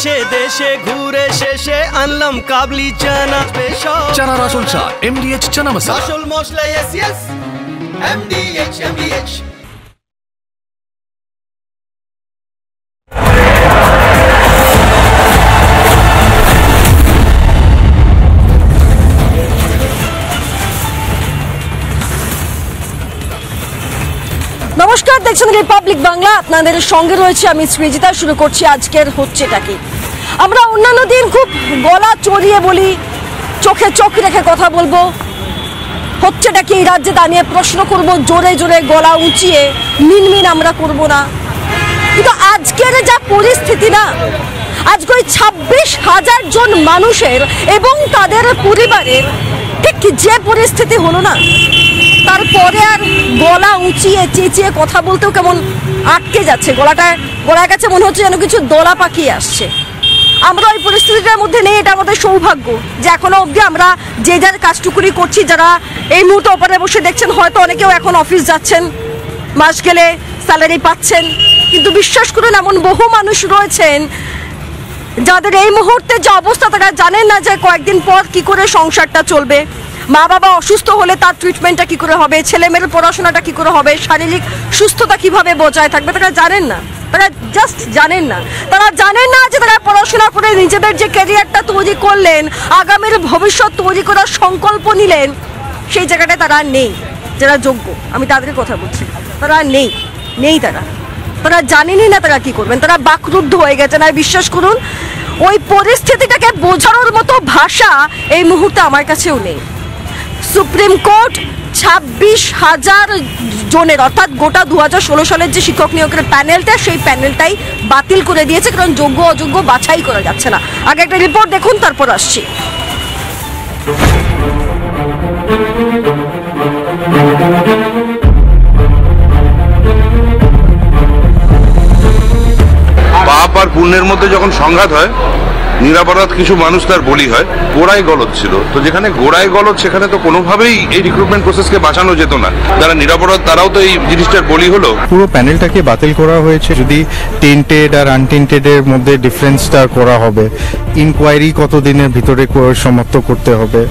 দেশে দেশে ঘুরে শেষে আনলাম কাবলি চানা স্পেশাল চানার আসল চা MDH চানা মশলা আসল মশলা yes yes MDH নমস্কার, দেখছেন রিপাবলিক বাংলা। আপনাদের সঙ্গে রয়েছে আমি সৃজিতা। শুরু করছি আজকের হচ্ছেটা কি। আমরা অন্যান্য দিন খুব গলা চড়িয়ে বলি, চোখে চোখ রেখে কথা বলবো, হচ্ছেটা কি এই রাজ্যে তা নিয়ে প্রশ্ন করব, জোরে জোরে গলা উঁচিয়ে মিনমিন আমরা করব না। কিন্তু আজকের যা পরিস্থিতি না, আজকে ওই 26,000 জন মানুষের এবং তাদের পরিবারের ঠিক যে পরিস্থিতি হলো না, তারপরে আর গলা উঁচিয়ে চেঁচিয়ে কথা বলতেও কেমন আটকে যাচ্ছে। গলার কাছে মনে হচ্ছে যেন কিছু দলা পাকিয়ে আসছে। আমরা ওই পরিস্থিতিটার মধ্যে নেই, এটা আমাদের সৌভাগ্য যে এখনো অবধি আমরা যে যার কাজটুকুনি করছি। যারা এই মুহূর্তে ওপারে বসে দেখছেন, হয়তো অনেকেও এখন অফিস যাচ্ছেন, মাস গেলে স্যালারি পাচ্ছেন, কিন্তু বিশ্বাস করুন এমন বহু মানুষ রয়েছেন যাদের এই মুহূর্তে যে অবস্থা, তারা জানেন না যে কয়েকদিন পর কি করে সংসারটা চলবে। মা বাবা অসুস্থ হলে তার ট্রিটমেন্টটা কি করে হবে, ছেলে মেয়ের পড়াশোনাটা কি করে হবে, শারীরিক সুস্থতা কিভাবে বজায় থাকবে, তারা জানেন না। তারা জাস্ট জানেন না। তারা জানেন না যে তারা পড়াশোনা করে নিজেদের যে ক্যারিয়ারটা তৈরি করলেন, আগামীর ভবিষ্যৎ তৈরি করার সংকল্প নিলেন, সেই জায়গাটায় তারা নেই। যারা যোগ্য, আমি তাদের কথা বলছি, তারা নেই তারা জানেনই না তারা কি করবেন। তারা বাকরুদ্ধ হয়ে গেছেন। আর বিশ্বাস করুন, ওই পরিস্থিতিটাকে বোঝানোর মতো ভাষা এই মুহূর্তে আমার কাছেও নেই। সুপ্রিম কোর্ট 26,000 জনের, অর্থাৎ গোটা 2016 সালের যে শিক্ষক নিয়োগের প্যানেলটা, সেই প্যানেলটাই বাতিল করে দিয়েছে, কারণ যোগ্য অযোগ্য বাছাই করা যাচ্ছে না। আগে একটা রিপোর্ট দেখুন, তারপর আসছি। পাপ আর পুণ্যের মধ্যে যখন সংঘাত হয়, নিরাপরাধ কিছু মানুষ তার বলি হয়। গোড়ায় গলদ ছিল, তো যেখানে গোড়ায় গলদ সেখানে তো কোনোভাবেই এই রিক্রুটমেন্ট প্রসেসকে বাঁচানো যেত না। যারা নিরাপরাধ তারাও তো এই জিনিসটার বলি হলো। পুরো প্যানেলটাকে বাতিল করা হয়েছে। যদি টেন্টেড আর আনটেন্টেড এর মধ্যে ডিফারেন্সটা করা হবে, ইনকোয়ারি কতদিনের ভিতরে সমাপ্ত করতে হবে,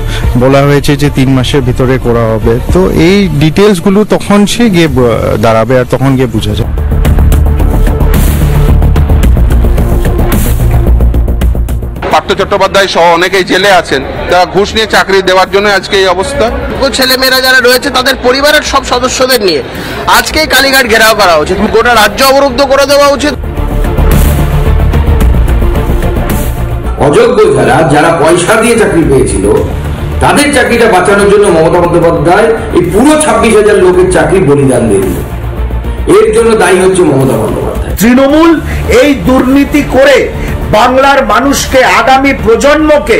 বলা হয়েছে যে 3 মাসের ভিতরে করা হবে। তো এই ডিটেলসগুলো তখন সে গিয়ে দাঁড়াবে, আর তখন গিয়ে বোঝা যায়। পার্থ চট্টোপাধ্যায় সহ অনেকেই জেলে আছেন, তারা ঘুষ নিয়ে চাকরি দেওয়ার জন্য আজকে এই অবস্থা। ছেলেমেয়েরা যারা রয়েছে তাদের পরিবারের সব সদস্যদের নিয়ে আজকেই কালীঘাট ঘেরাও করা উচিত, গোটা রাজ্য অবরুদ্ধ করে দেওয়া উচিত। অযোগ্য যারা পয়সা দিয়ে চাকরি পেয়েছিল, তাদের চাকরিটা বাঁচানোর জন্য মমতা বন্দ্যোপাধ্যায় এই পুরো 26,000 লোকের চাকরি বলিদান দিয়ে দিল। এর জন্য দায়ী হচ্ছে মমতা বন্দ্যোপাধ্যায়। তৃণমূল এই দুর্নীতি করে বাংলার মানুষকে, আগামী প্রজন্মকে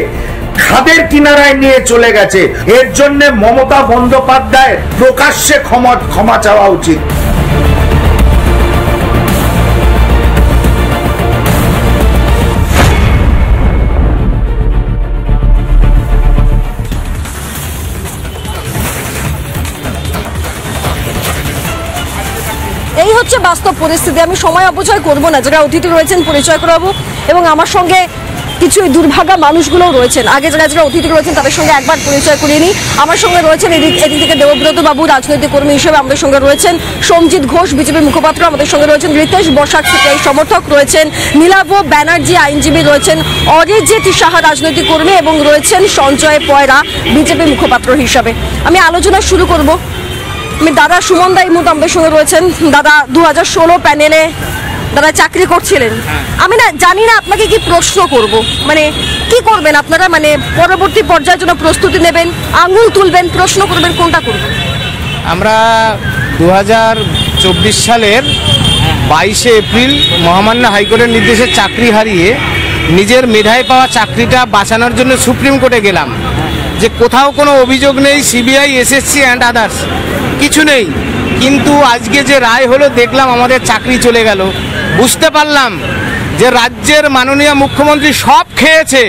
খাদের কিনারায় নিয়ে চলে গেছে। এর জন্য মমতা বন্দ্যোপাধ্যায় প্রকাশ্যে ক্ষমা চাওয়া উচিত। এই হচ্ছে বাস্তব পরিস্থিতি। আমি সময় অপচয় করব না, যারা অতিথি রয়েছেন পরিচয় করাবো, এবং আমার সঙ্গে কিছু দুর্ভাগা মানুষগুলোও রয়েছেন। আগে যারা অতিথি রয়েছেন তাদের সঙ্গে একবার পরিচয় করিয়ে নিই। আমার সঙ্গে রয়েছেন এদিক থেকে দেবব্রত বাবু, রাজনৈতিক কর্মী হিসেবে আমাদের সঙ্গে রয়েছেন সোমজিৎ ঘোষ, বিজেপি মুখপাত্র, আমাদের সঙ্গে রয়েছেন রিতেশ বসাক, সিপিআই সমর্থক রয়েছেন নীলাভ ব্যানার্জি, আইনজীবী রয়েছেন অরিজিৎ সাহা, রাজনৈতিক কর্মী, এবং রয়েছেন সঞ্জয় পয়রা, বিজেপি মুখপাত্র হিসাবে। আমি আলোচনা শুরু করব। আমি দাদা সুমন দা এই মুহূর্তে আমাদের সঙ্গে রয়েছেন। দাদা 2016 প্যানেলে দাদা চাকরি করছিলেন। আমি না জানি না আপনাকে কি প্রশ্ন করব, মানে কি করবেন আপনারা, মানে পরবর্তী পর্যায়ের জন্য প্রস্তুতি নেবেন, আঙুল তুলবেন, প্রশ্ন করবেন, কোনটা করবেন? আমরা 2024 সালের 22শে এপ্রিল মহামান্য হাইকোর্টের নির্দেশে চাকরি হারিয়ে নিজের মেধায় পাওয়া চাকরিটা বাঁচানোর জন্য সুপ্রিম কোর্টে গেলাম। যে কোথাও কোনো অভিযোগ নেই, সিবিআই, এসএসসি অ্যান্ড আদার্স কিছু নেই, কিন্তু আজকে যে রায় হলো দেখলাম আমাদের চাকরি চলে গেল। বুঝতে পারলাম যে রাজ্যের মাননীয় মুখ্যমন্ত্রী সব খেয়েছে,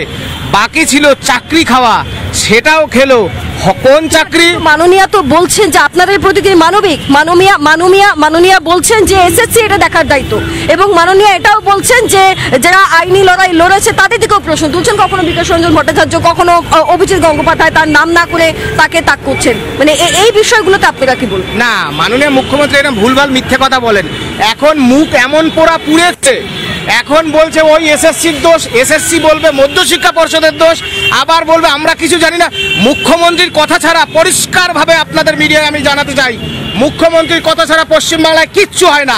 বাকি ছিল চাকরি খাওয়া, সেটাও খেলো। কোন চাকরি? মাননীয়া তো বলছেন যে আপনাদের প্রতি তিনি মানবিক। মাননীয়া বলছেন যে এসএসসি এটা দেখার দায়িত্ব, এবং মাননীয়া এটাও বলছেন যে যারা আইনি লড়াই লড়েছে তাদের দিকেও প্রশ্ন তুলছেন। কখনো বিকাশ রঞ্জন ভট্টাচার্য, কখনো অভিজিৎ গঙ্গোপাধ্যায় তার নাম না করে তাকে তাক করছেন। মানে এই বিষয়গুলোতে আপনারা কি বলবেন? না, মাননীয় মুখ্যমন্ত্রী এরকম ভুলভাল মিথ্যে কথা বলেন। এখন মুখ এমন পোড়া পুড়েছে, এখন বলছে ওই এসএসসির দোষ, এসএসসি বলবে মধ্যশিক্ষা পর্ষদের দোষ, আবার বলবে আমরা কিছু জানি না। মুখ্যমন্ত্রীর কথা ছাড়া পরিষ্কারভাবে আপনাদের মিডিয়ায় আমি জানাতে চাই, মুখ্যমন্ত্রীর কথা ছাড়া পশ্চিমবাংলায় কিচ্ছু হয় না।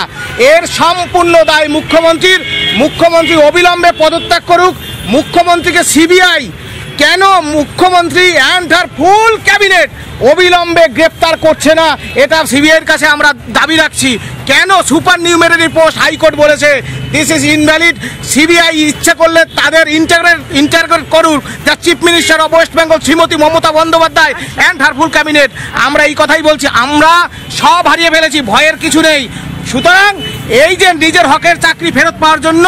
এর সম্পূর্ণ দায় মুখ্যমন্ত্রীর। মুখ্যমন্ত্রী অবিলম্বে পদত্যাগ করুক। মুখ্যমন্ত্রীকে সিবিআই কেন মুখ্যমন্ত্রী অ্যান্ড তার ফুল ক্যাবিনেট অবিলম্বে গ্রেপ্তার করছে না, এটা সিবিআইয়ের কাছে আমরা দাবি রাখছি। কেন সুপার নিউমেরারি পোস্ট হাইকোর্ট বলেছে দিস ইজ ইনভ্যালিড। সিবিআই ইচ্ছে করলে তাদের ইন্টারগ্রেট করুক the chief minister of West Bengal Shrimati Mamata Bandyopadhyay and her full cabinet. আমরা এই কথাই বলছি, আমরা সব হারিয়ে ফেলেছি, ভয়ের কিছু নেই। সুতরাং এই যে নিজের হকের চাকরি ফেরত পাওয়ার জন্য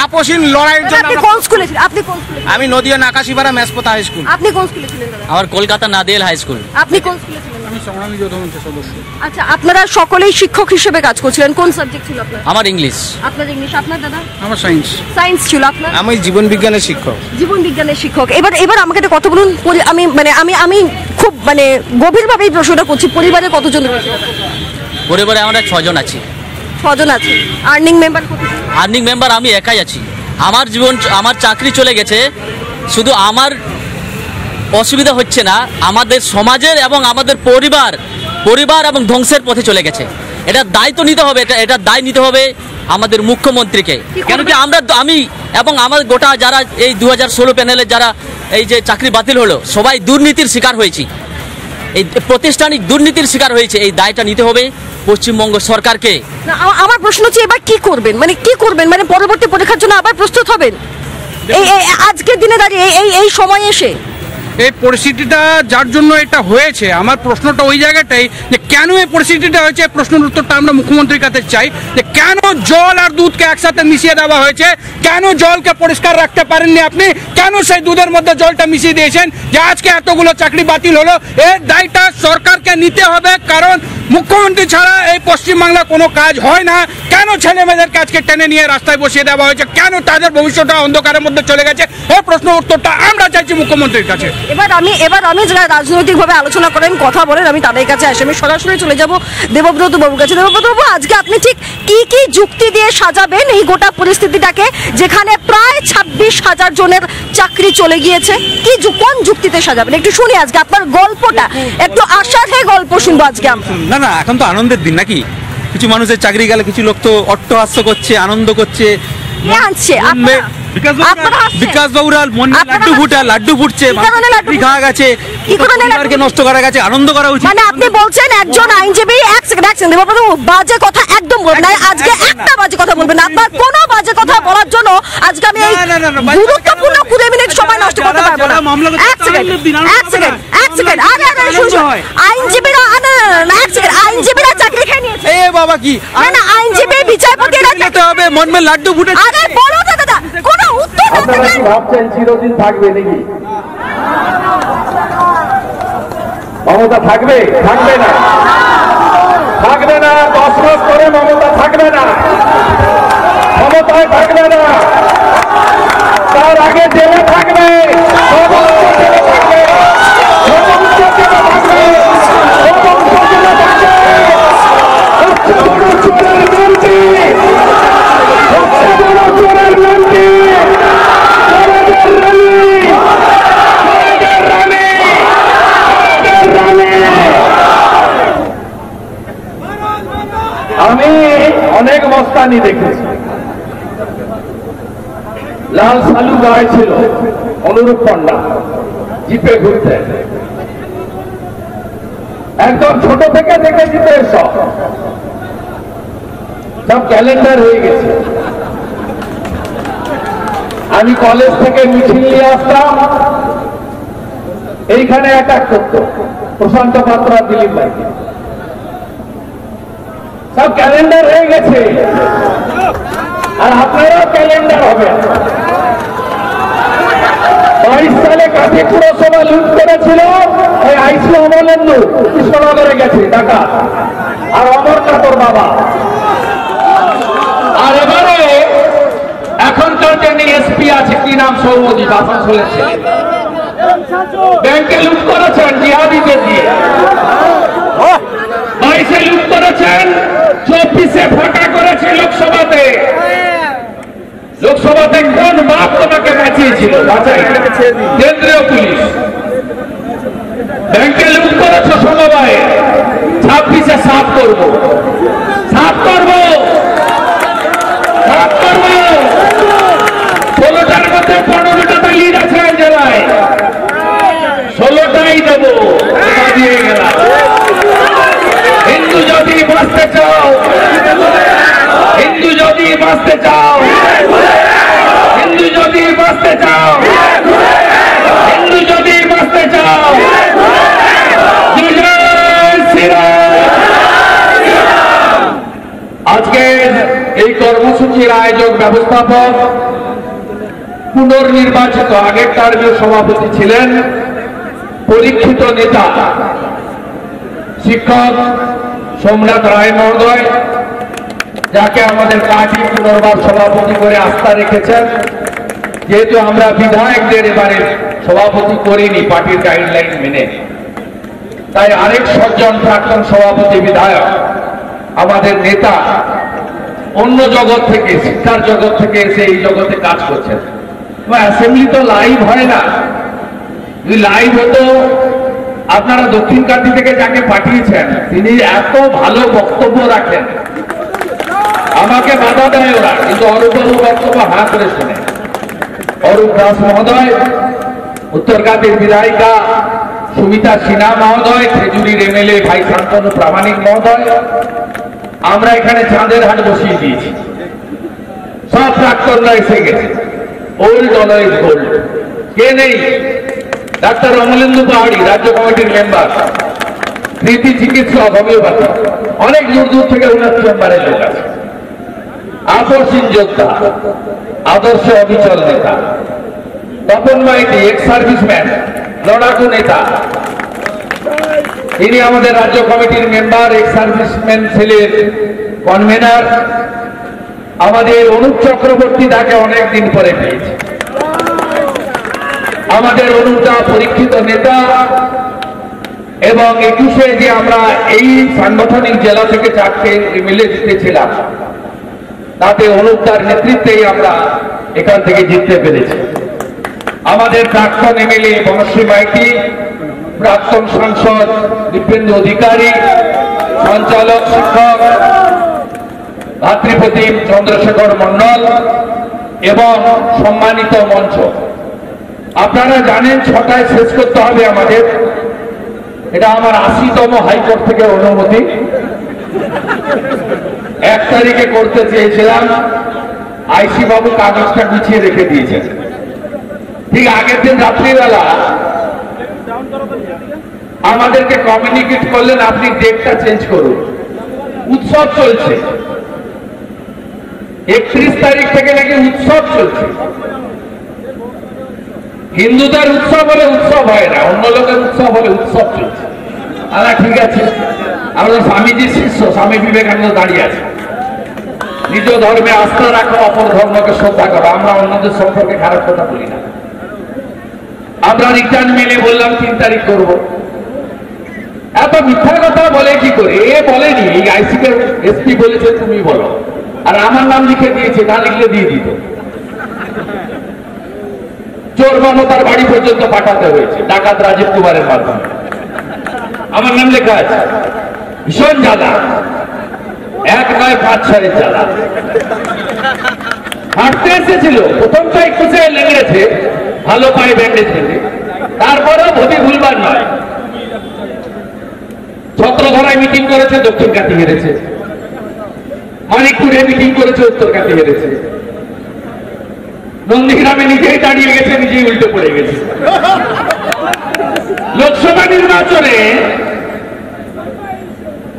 আপসীন লড়াইয়ের জন্য। আপনি কোন স্কুলে ছিলেন? আপনি কোন স্কুলে? আমি নদিয়া নাকাশিপাড়া মেসপোতা হাই স্কুল। আপনি কোন স্কুলে ছিলেন? আমার কলকাতা নাদিয়াল হাই স্কুল। আপনি কোন স্কুলে ছিলেন? আমি সংগ্রামী যৌথ মঞ্চের সদস্য। আচ্ছা, আপনারা সকলেই শিক্ষক হিসেবে কাজ করছিলেন। কোন সাবজেক্ট ছিল আপনার? আমার ইংলিশ। আপনার ইংলিশ। আপনার দাদা? আমার সায়েন্স। সায়েন্স ছিল আপনার? আমি জীবন বিজ্ঞানের শিক্ষক। জীবন বিজ্ঞানের শিক্ষক। এবার আমাকে একটা কথা বলুন। আমি খুব গভীরভাবে এই প্রশ্নটা করছি, পরিবারে কতজন রয়েছে? পরিবারে আমরা 6 জন আছি। 6 জন আছে। আর্নিং মেম্বার কতজন? আর্নিং মেম্বার আমি একাই আছি। আমার চাকরি চলে গেছে, শুধু আমার অসুবিধা হচ্ছে না, আমাদের সমাজের এবং আমাদের পরিবার এবং ধ্বংসের পথে চলে গেছে। এটা দায়িত্ব নিতে হবে, এটা দায় নিতে হবে আমাদের মুখ্যমন্ত্রীকে। কেন কি আমি এবং আমার গোটা যারা এই 2016 প্যানেলে যারা এই যে চাকরি বাতিল হলো, সবাই দুর্নীতির শিকার হয়েছি, এই প্রাতিষ্ঠানিক দুর্নীতির শিকার হয়েছে। এই দায়টা নিতে হবে পশ্চিমবঙ্গ সরকারকে। আমার প্রশ্ন হচ্ছে এবার কি করবেন? কি করবেন? পরবর্তী পরীক্ষার জন্য আবার প্রস্তুত হবেন আজকের দিনে দাঁড়িয়ে এই সময় এসে? এই পরিস্থিতিটা যার জন্য এটা হয়েছে, আমার প্রশ্নটা ওই জায়গাটাই যে কেন এই পরিস্থিতিটা হয়েছে, প্রশ্নের উত্তরটা আমরা মুখ্যমন্ত্রীর কাছে চাই। যে কেন জল আর দুধকে একসাথে মিশিয়ে দেওয়া হয়েছে? কেন জলকে পরিষ্কার রাখতে পারেননি আপনি? কেন সেই দুধের মধ্যে জলটা মিশিয়ে দিয়েছেন যে আজকে এতগুলো চাকরি বাতিল হলো? এর দায়টা সরকারকে নিতে হবে, কারণ মুখ্যমন্ত্রী ছাড়া এই পশ্চিমবাংলা কোনো কাজ হয় না। কেন ছেলে মেয়েদেরকে আজকে টেনে নিয়ে রাস্তায় বসিয়ে দেওয়া হয়েছে? কেন তাদের ভবিষ্যৎটা অন্ধকারের মধ্যে চলে গেছে? এই প্রশ্নের উত্তরটা আমরা চাইছি মুখ্যমন্ত্রীর কাছে। এবার আমি যারা রাজনৈতিকভাবে আলোচনা করেন, কথা বলেন, আমি তাদের কাছে আসি। আমি সরাসরি চলে যাব দেবব্রত বাবুর কাছে। দেবব্রত বাবু, আজকে আপনি ঠিক কি যুক্তি দিয়ে সাজাবেন এই গোটা পরিস্থিতিটাকে, যেখানে প্রায় 26,000 জনের চাকরি চলে গিয়েছে? কোন যুক্তিতে সাজাবেন একটু শুনি আজকে আপনার গল্পটা, একটু আশার গল্প শুনবো আজকে আমরা। না, এখন তো আনন্দের দিন নাকি? কিছু মানুষের চাকরি গেলে কিছু লোক তো অট্টহাস্য করছে, আনন্দ করছে। বিকাশ বাবুরা মনে লাড্ডু ফুটছে, খাওয়া গেছে, নষ্ট করা গেছে, আনন্দ করা উচিত। আপনি বলছেন একজন আইনজীবী, বাজে কথা একদম বলবেন না, আজকে একটা বাজে কথা বলবেন না। আপনার কোনো বাজে কথা বলার জন্য আজকে আমি এই গুরুত্বপূর্ণ 20 মিনিট সময় নষ্ট করতে পারবো না। এক সেকেন্ড আইনজীবীরা চাকরি খেয়ে নিয়েছে। এ বাবা, কি আইনজীবী বিচারপতিরা যেতে হবে, মন মে লাড্ডু ফুটে। আরে বলো তো দাদা, কোনো উত্তর আপনারা কি ভাবছেন চিরদিন থাকবে নাকি? মমতা থাকবে না? থাকবে না। 10 মাস পরে মমতা থাকবে না, ক্ষমতায় থাকবে না, তার আগে জেলে থাকবে, আমি অনেক মস্তানি দেখেছি। লাল সালু গায়ে ছিল, অনুরূপ পণ্ডা জিপে ঘুরতে, একদম ছোট থেকে দেখেছি তো সব ক্যালেন্ডার হয়ে গেছে। আমি কলেজ থেকে মিছিল নিয়ে আসতাম, এইখানে অ্যাটাক করত প্রশান্ত পাত্র আর দিলীপ ভাইকে, সব ক্যালেন্ডার হয়ে গেছে। আর আপনারাও ক্যালেন্ডার হবে। 22 সালে লালকাঠি পুরসভা লুট করেছিল ওই আইসি অমলেন্দু কৃষ্ণনগরে গেছে টাকা, আর অমরটা তোর বাবা। আর এবারে এখনকার যিনি এসপি আছে কি নাম, সৌমদীপ, আসানসোলের ছেলে, ব্যাংকে লুট করেছেন জিহাদিদের দিয়ে, 22-এ লুট করেছেন, 24-এ ফাঁকা করেছে লোকসভাতে। লোকসভাতে কোন বাপ তোমাকে বাঁচিয়েছিল? বাঁচাই কেন্দ্রীয় পুলিশ। ব্যাংকে লুট করেছো সমবায়ে, 26-এ সাফ করবো, সাফ করবো, সাফ করবো। 16টার মধ্যে 15টা লিড আছে জেলায়, 16টাই দেবো, দিয়ে গেলাম। হিন্দু যদি বাঁচতে চাও, হিন্দু যদি বাঁচতে চাও, হিন্দু যদি বাঁচতে চাও, হিন্দু যদি বাঁচতে চাও, আজকে এই কর্মসূচির আয়োজক ব্যবস্থাপক পুনর্নির্বাচিত আগের টার্মের সভাপতি ছিলেন পরীক্ষিত নেতা শিক্ষক সোমনাথ রায় মহোদয়, যাকে আমাদের পার্টি পুনর্বার সভাপতি করে আস্থা রেখেছেন। যেহেতু আমরা বিধায়কদের এবারে সভাপতি করিনি পার্টির গাইডলাইন মেনে, তাই আরেক সজ্জন প্রাক্তন সভাপতি বিধায়ক আমাদের নেতা অন্য জগৎ থেকে, শিক্ষার জগৎ থেকে এসে এই জগতে কাজ করছেন। অ্যাসেম্বলি তো লাইভ হয় না, যদি লাইভ হতো, আপনারা দক্ষিণ কান্তি থেকে যাকে পাঠিয়েছেন তিনি এত ভালো বক্তব্য রাখেন, আমাকে বাধা দেয় ওরা, কিন্তু অরূপবাবু বক্তব্য হাঁ করে শুনে। অরূপ দাস মহোদয়, উত্তরকান্তির বিধায়িকা সুমিতা সিনহা মহোদয়, খেজুরির এমএলএ ভাই শান্তনু প্রামাণিক মহোদয়, আমরা এখানে চাঁদের হাট বসিয়ে দিয়েছি। সব প্রাক্তনরা এসে গেছে, ওল্ড অলওয়েজ গোল্ড। কে নেই? ডাক্তার অমলেন্দু পাহাড়ি, রাজ্য কমিটির মেম্বার, প্রীতি চিকিৎসক, হোমিওপ্যাথি, অনেক দূর দূর থেকে ওনার চেম্বারের লোক আছে। আপসীন যোদ্ধা, আদর্শ অবিচল নেতা তপন মাইতি, এক্স সার্ভিসম্যান, লড়াকু নেতা, তিনি আমাদের রাজ্য কমিটির মেম্বার, এক্স সার্ভিসম্যান ছেলের কনভেনার। আমাদের অনুপ চক্রবর্তী, তাকে অনেকদিন পরে পেয়েছে। আমাদের অনুপটা পরীক্ষিত নেতা, এবং 21-এ যে আমরা এই সাংগঠনিক জেলা থেকে 4টে এমএলএ জিতেছিলাম, তাতে অনুপটার নেতৃত্বেই আমরা এখান থেকে জিততে পেরেছি। আমাদের প্রাক্তন এমএলএ বনশ্রী মাইতি, প্রাক্তন সাংসদ দীপেন্দু অধিকারী, সঞ্চালক শিক্ষক ভাতৃপ্রতিম চন্দ্রশেখর মন্ডল এবং সম্মানিত মঞ্চ। আপনারা জানেন 6টায় শেষ করতে হবে আমাদের, এটা আমার 80তম হাইকোর্ট থেকে অনুমতি। 1 তারিখে করতে চেয়েছিলাম, আইসি বাবু কাগজটা গুছিয়ে রেখে দিয়েছেন। ঠিক আগের দিন রাত্রিবেলা আমাদেরকে কমিউনিকেট করলেন, আপনি ডেটটা চেঞ্জ করুন, উৎসব চলছে। 31 তারিখ থেকে নাকি উৎসব চলছে। হিন্দুদের উৎসব হলে উৎসব হয় না, অন্য লোকের উৎসব হলে উৎসব চলছে। আচ্ছা ঠিক আছে, আমাদের স্বামীজির শিষ্য স্বামী বিবেকানন্দ দাঁড়িয়ে আছে, নিজ ধর্মে আস্থা রাখো, অপর ধর্মকে শ্রদ্ধা করো। আমরা অন্যদের সম্পর্কে খারাপ কথা বলি না। আমরা রিটার্ন মেলে বললাম 3 তারিখ করবো। এত মিথ্যা কথা বলে কি করে? এ বলেনি, এই আইসিকে এসপি বলেছে তুমি বলো, আর আমার নাম লিখে দিয়েছে, না লিখলে দিয়ে দিত। চোর মমতার বাড়ি পর্যন্ত পাঠাতে হয়েছে ডাকাত রাজীব কুমারের মাধ্যমে, আমার নাম লেখা আছে। ভীষণ জ্বালা, 1 নয় 5-6 জ্বালা। হাঁটতে এসেছিল, প্রথমটা 21-এ লেগেছে, ভালো পায়ে ব্যান্ডেজ থেকে, তারপরেও ভবি ভুলবার নয়। ছত্রধরায় মিটিং করেছে, দক্ষিণ কাতি হেরেছে। মানিকপুরে মিটিং করেছে, উত্তর কাতি হেরেছে। নন্দীগ্রামে নিজেই দাঁড়িয়ে গেছে, নিজেই উল্টে পড়ে গেছে। লোকসভা নির্বাচনে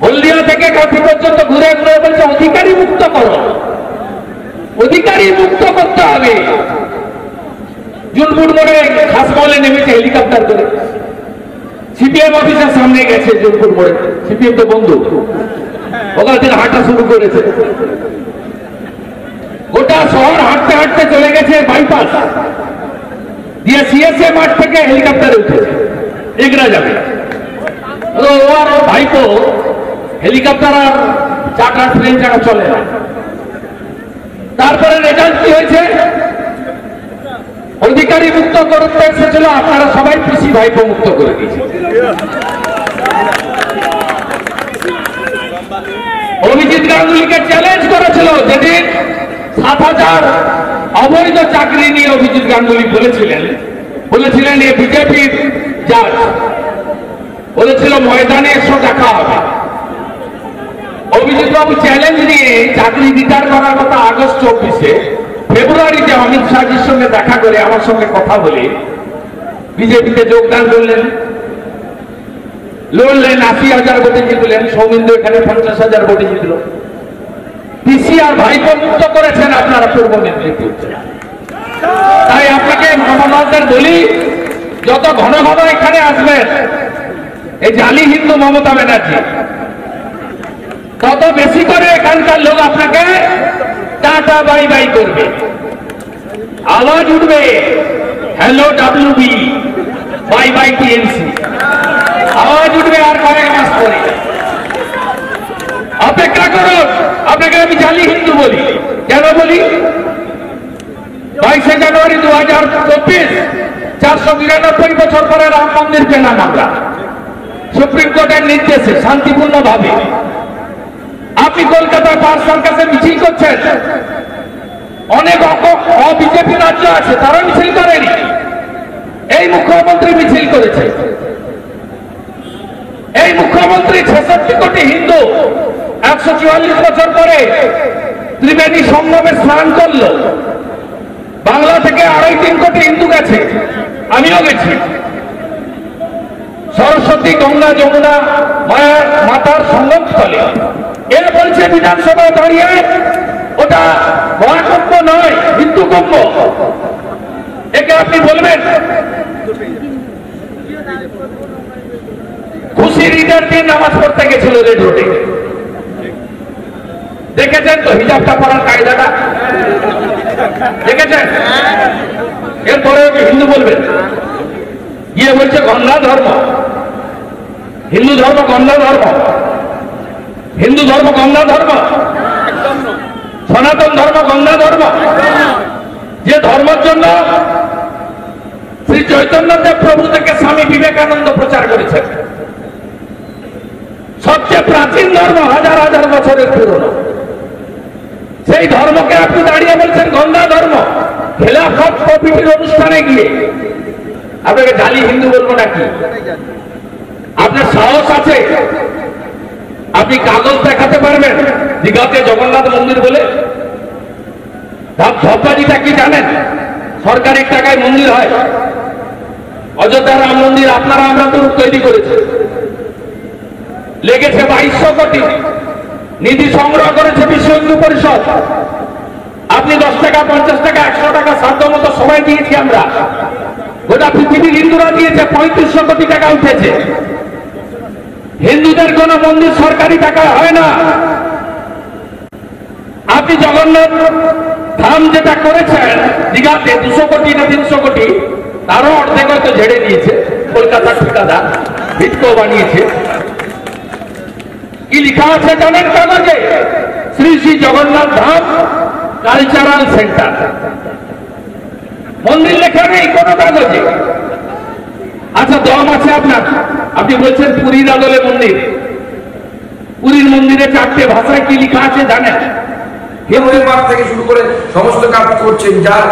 হলদিয়া থেকে কাঁথি পর্যন্ত ঘুরে ঘুরে বলছে অধিকারী মুক্ত করো, অধিকারী মুক্ত করতে হবে। জুনপুর মোড়ে খাসমলে নেমেছে হেলিকপ্টার করে, সিপিএম অফিসের সামনে গেছে জুনপুর মোড়ে, সিপিএম তো বন্ধু, ওখান থেকে হাঁটা শুরু করেছে, গোটা শহর হাঁটতে হাঁটতে চলে গেছে বাইপাস দিয়ে, সিএসএ মাঠ থেকে হেলিকপ্টারে উঠেছে, এগরা যাবে। ও আর ভাইপো হেলিকপ্টার আর চাকা ট্রেন চাকা চলে না। তারপরে রেজাল্ট কি হয়েছে, অধিকারী মুক্ত করতে এসেছিল, আপনারা সবাই পিসি ভাইপো মুক্ত করে দিয়েছে। অভিজিৎ গাঙ্গুলিকে চ্যালেঞ্জ করেছিল, যেদিন ৭,০০০ অবৈধ চাকরি নিয়ে অভিজিৎ গাঙ্গুলি বলেছিলেন এ বিজেপির জাজ, বলেছিল ময়দানে এসো দেখা হবে। অভিজিৎ বাবু চ্যালেঞ্জ নিয়ে চাকরি রিটায়ার করার কথা আগস্ট 24-এ, ফেব্রুয়ারিতে অমিত শাহজির সঙ্গে দেখা করে আমার সঙ্গে কথা বলে বিজেপিতে যোগদান করলেন, লড়লেন, ৮০,০০০ ভোটে জিতলেন, সৌমিন্দ্র এখানে ৫০,০০০ ভোটে জিতল। পিসি আর ভাইপো মুক্ত করেছেন আপনারা পূর্ব মেদিনীপুর। তাই আপনাকে মমতাদের বলি, যত ঘন ঘন এখানে আসবেন এই জালি হিন্দু মমতা ব্যানার্জি, তত বেশি করে এখানকার লোক আপনাকে টাটা বাই বাই করবে, আওয়াজ উঠবে hello WB, bye bye TMC, আওয়াজ উঠবে আর কয়েক মাস পরে। অপেক্ষা করুন, আপনাকে আমি জালি হিন্দু বলি। কেন বলি? 22শে জানুয়ারি 2024, 499 বছর পরে রাম মন্দির পেলাম আমরা সুপ্রিম কোর্টের নির্দেশে শান্তিপূর্ণ ভাবে। আপনি কলকাতার পার্ক সার্কাসে মিছিল করছেন, অনেক অবিজেপি রাজ্য আছে তারা মিছিল করেনি, এই মুখ্যমন্ত্রী মিছিল করেছে। এই মুখ্যমন্ত্রী 66 কোটি হিন্দু 144 বছর পরে ত্রিবেণী সঙ্গমে স্নান করলো। বাংলা থেকে 2.5-3 কোটি হিন্দু গেছে, আমিও গেছি। সরস্বতী, গঙ্গা, যমুনা মায়ার মাতার সঙ্গম স্থলে। এর বলছে বিধানসভায় দাঁড়িয়ে ওটা মহাকুম্ভ নয়, হিন্দু কুম্ভ। একে আপনি বলবেন? খুশির ঈদের দিন নামাজ পড়তে গেছিল রেড রোডে, দেখেছেন তো হিজাবটা পরার কায়দাটা? দেখেছেন? এরপরে হিন্দু বলবেন, গিয়ে বলছে গঙ্গা ধর্ম, হিন্দু ধর্ম গঙ্গা ধর্ম, হিন্দু ধর্ম গঙ্গা ধর্ম, সনাতন ধর্ম গঙ্গা ধর্ম। যে ধর্মের জন্য শ্রী চৈতন্যদেব প্রভু থেকে স্বামী বিবেকানন্দ প্রচার করেছেন, সবচেয়ে প্রাচীন ধর্ম, হাজার হাজার বছরের পুরনো, সেই ধর্মকে আপনি দাঁড়িয়ে বলছেন গঙ্গা ধর্ম। খেলাফত প্রভৃতির অনুষ্ঠানে গিয়ে আপনাকে জালি হিন্দু বলবো নাকি? আপনার সাহস আছে? আপনি কাগজ দেখাতে পারবেন দীঘাতে জগন্নাথ মন্দির বলে? ধপবাজিটা কি জানেন? সরকারি টাকায় মন্দির হয়। অযোধ্যা রাম মন্দির আপনারা আমরা তো তৈরি করেছি, লেগেছে 2200 কোটি, নিধি সংগ্রহ করেছে বিশ্ব হিন্দু পরিষদ। আপনি 10 টাকা, 50 টাকা, 100 টাকা সাধ্য মতো সবাই দিয়েছি আমরা, গোটা পৃথিবীর হিন্দুরা দিয়েছে। 3500 কোটি টাকা উঠেছে। হিন্দুদের কোন মন্দির সরকারি টাকা হয় না। আপনি জগন্নাথ ধাম যেটা করেছেন দীঘাতে 200 কোটি না 300 কোটি, তারও অর্ধেক হয়তো ঝেড়ে দিয়েছে কলকাতার ঠিকাদার, ভিটকো বানিয়েছে। কি লিখা আছে জানেন কাগজে? Shri Shri Jagannath Dham cultural centre. মন্দির লেখা নেই কোনো কাগজে। আচ্ছা, দম আছে আপনার? আপনি বলছেন পুরীর আদলে মন্দির, পুরীর মন্দিরে 4টে ভাষায় কি লিখা আছে জানেন? হিন্দুদের মাঠ থেকে শুরু করে সমস্ত কাজ করছেন, যার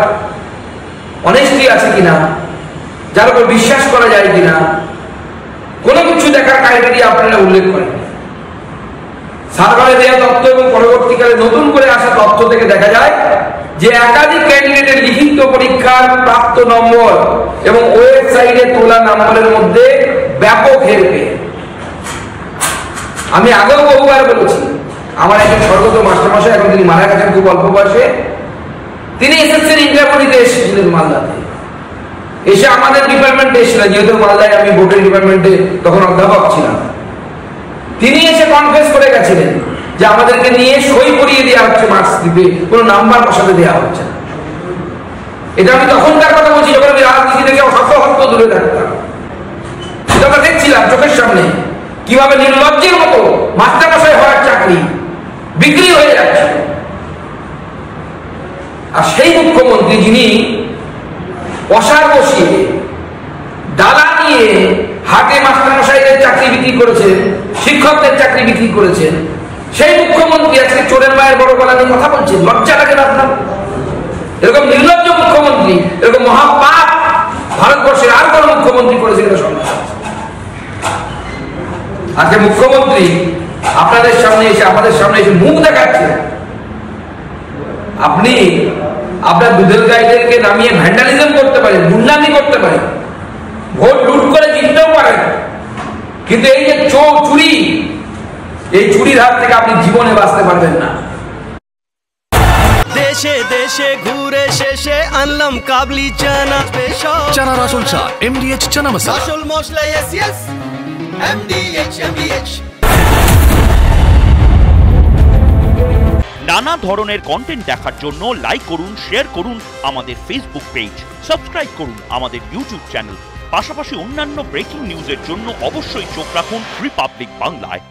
অনেস্টি আছে কিনা, যার উপর বিশ্বাস করা যায় কিনা, কোনো কিছু দেখার ক্রাইটেরিয়া আপনারা উল্লেখ করেন। সার্ভারে দেওয়া তথ্য এবং পরবর্তীকালে নতুন করে আসা তথ্য থেকে দেখা যায় যে একাধিক ক্যান্ডিডেটের লিখিত পরীক্ষার প্রাপ্ত নম্বর এবং ওয়েবসাইটে তোলা নম্বরের মধ্যে ব্যাপক হেরফের। আমি আগেও বহুবার বলেছি, আমার একজন স্বর্গত মাস্টারমশাই, এখন তিনি মারা গেছেন খুব অল্প বয়সে, তিনি এসএসসির ইন্টারভিউ দিতে এসেছিলেন মালদাতে। এসে আমাদের ডিপার্টমেন্টে এসেছিলেন, যেহেতু মালদায় আমি ভোটের ডিপার্টমেন্টে তখন অধ্যাপক ছিলাম, তিনি এসে কনফেস করে গেছিলেন যে আমাদেরকে নিয়ে সই করিয়ে দেওয়া হচ্ছে মার্কশিটে, কোনো নাম্বার বসাতে দেওয়া হচ্ছে না। এটা আমি তখনকার কথা বলছি যখন আমি রাজনীতি থেকে শত দূরে থাকতাম। সেটা আমরা দেখছিলাম চোখের সামনে কিভাবে নির্লজ্জের মতো মাস্টারমশাই হওয়ার চাকরি বিক্রি হয়ে যাচ্ছে। আর সেই মুখ্যমন্ত্রী যিনি অসার বসিয়ে ডালা নিয়ে হাটে মাস্টারমশাইদের চাকরি বিক্রি করেছেন, শিক্ষকদের চাকরি বিক্রি করেছেন, সেই মুখ্যমন্ত্রী আজকে চোরের মায়ের বড় গলা নিয়ে কথা বলছেন। লজ্জা লাগে না আপনার? এরকম নির্লজ্জ মুখ্যমন্ত্রী, এরকম মহাপাপ ভারতবর্ষের আর কোন মুখ্যমন্ত্রী করেছে এটা সম্ভব? আজকে মুখ্যমন্ত্রী আপনাদের সামনে এসে আমাদের সামনে এসে মুখ দেখাচ্ছে। আপনি আপনার দুধের গাইদেরকে নামিয়ে ভ্যান্ডালিজম করতে পারেন, গুন্ডামি করতে পারেন, ভোট লুট করে জিততেও পারেন, কিন্তু এই যে চুরি, এই চুরির হাত থেকে আপনি জীবনে বাঁচতে পারবেন না। দেশে দেশে ঘুরে শেষে আনলাম কাবলি চানা স্পেশাল। চানার আসল স্বাদ MDH চানা মশলা। আসল মশলা yes yes MDH। নানা ধরনের কন্টেন্ট দেখার জন্য লাইক করুন, শেয়ার করুন আমাদের ফেসবুক পেজ, সাবস্ক্রাইব করুন আমাদের ইউটিউব চ্যানেল। পাশাপাশি অন্যান্য ব্রেকিং নিউজের জন্য অবশ্যই চোখ রাখুন রিপাবলিক বাংলায়।